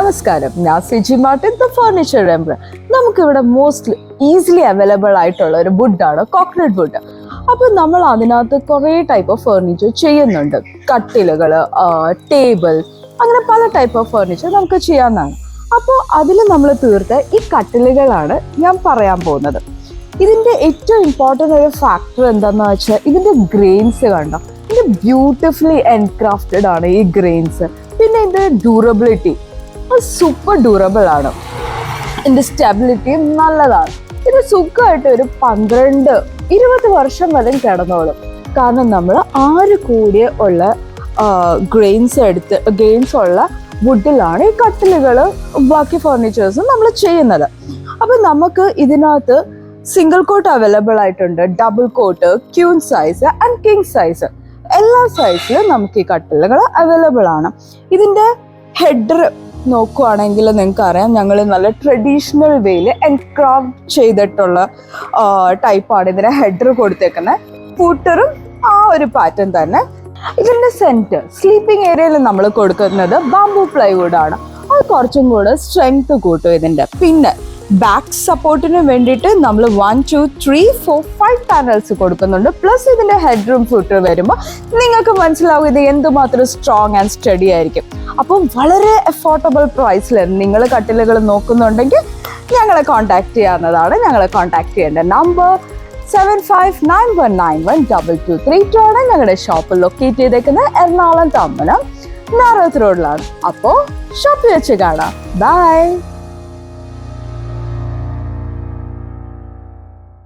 നമസ്കാരം, ഞാൻ Siji Martin, the furniture emperor. നമുക്കിവിടെ മോസ്റ്റ്ലി ഈസിലി അവൈലബിൾ ആയിട്ടുള്ള ഒരു വുഡാണ് കോക്കനട്ട് വുഡ്. അപ്പോൾ നമ്മൾ അതിനകത്ത് കുറേ ടൈപ്പ് ഓഫ് ഫർണിച്ചർ ചെയ്യുന്നുണ്ട്. കട്ടിലുകൾ, ടേബിൾ, അങ്ങനെ പല ടൈപ്പ് ഓഫ് ഫർണിച്ചർ നമുക്ക് ചെയ്യാവുന്നതാണ്. അപ്പോൾ അതിൽ നമ്മൾ തീർത്ത ഈ കട്ടിലുകളാണ് ഞാൻ പറയാൻ പോകുന്നത്. ഇതിൻ്റെ ഏറ്റവും ഇമ്പോർട്ടൻ്റ് ഒരു ഫാക്ടർ എന്താണെന്ന് വെച്ചാൽ ഇതിൻ്റെ ഗ്രെയിൻസ് കണ്ടോ. ഇത് ബ്യൂട്ടിഫുള്ളി എൻക്രാഫ്റ്റഡ് ആണ് ഈ ഗ്രെയിൻസ്. പിന്നെ ഇതിൻ്റെ ഡ്യൂറബിലിറ്റി സൂപ്പർ ഡ്യൂറബിൾ ആണ്. ഇതിൻ്റെ സ്റ്റെബിലിറ്റിയും നല്ലതാണ്. ഇത് സുഖമായിട്ട് ഒരു 12-20 വർഷം വരെ കിടന്നോളും. കാരണം നമ്മൾ 6 കൂടിയ ഉള്ള ഗ്രെയിൻസ് ഉള്ള വുഡിലാണ് ഈ കട്ടിലുകൾ ബാക്കി ഫർണിച്ചേഴ്സും നമ്മൾ ചെയ്യുന്നത്. അപ്പം നമുക്ക് ഇതിനകത്ത് സിംഗിൾ കോട്ട് അവൈലബിൾ ആയിട്ടുണ്ട്, double cot, queen size and king size. എല്ലാ സൈസിലും നമുക്ക് ഈ കട്ടിലുകൾ അവൈലബിൾ ആണ്. ഇതിൻ്റെ ഹെഡർ നോക്കുവാണെങ്കിൽ നിങ്ങൾക്ക് അറിയാം, ഞങ്ങൾ നല്ല ട്രഡീഷണൽ വേയിൽ എൻക്രാഫ്റ്റ് ചെയ്തിട്ടുള്ള ടൈപ്പാണ് ഇതിന് ഹെഡർ കൊടുത്തേക്കുന്നത്. ഫൂട്ടറും ആ ഒരു പാറ്റേൺ തന്നെ. ഇതിൻ്റെ സെൻറ്റർ സ്ലീപ്പിംഗ് ഏരിയയിൽ നമ്മൾ കൊടുക്കുന്നത് ബാംബൂ പ്ലൈവുഡ് ആണ്. അത് കുറച്ചും കൂടെ സ്ട്രെങ്ത് കൂട്ടും ഇതിൻ്റെ. പിന്നെ ബാക്ക് സപ്പോർട്ടിന് വേണ്ടിയിട്ട് നമ്മൾ 1, 2, 3, 4, 5 പാനൽസ് കൊടുക്കുന്നുണ്ട്. പ്ലസ് ഇതിൻ്റെ ഹെഡ് റൂം ഫൂട്ടർ വരുമ്പോൾ നിങ്ങൾക്ക് മനസ്സിലാവും ഇത് എന്തുമാത്രം സ്ട്രോങ് ആൻഡ് സ്റ്റഡി ആയിരിക്കും. അപ്പം വളരെ അഫോർഡബിൾ പ്രൈസിൽ നിങ്ങൾ കട്ടിലുകൾ നോക്കുന്നുണ്ടെങ്കിൽ ഞങ്ങളെ കോൺടാക്ട് ചെയ്യാവുന്നതാണ്. ഞങ്ങളെ കോൺടാക്ട് ചെയ്യേണ്ട നമ്പർ 7591912232 ആണ്. ഞങ്ങളുടെ ഷോപ്പ് ലൊക്കേറ്റ് ചെയ്തേക്കുന്നത് എറണാകുളം തമ്മനം നാരോത്ത് റോഡിലാണ്. അപ്പോൾ ഷോപ്പിൽ വെച്ച് കാണാം. ബൈ.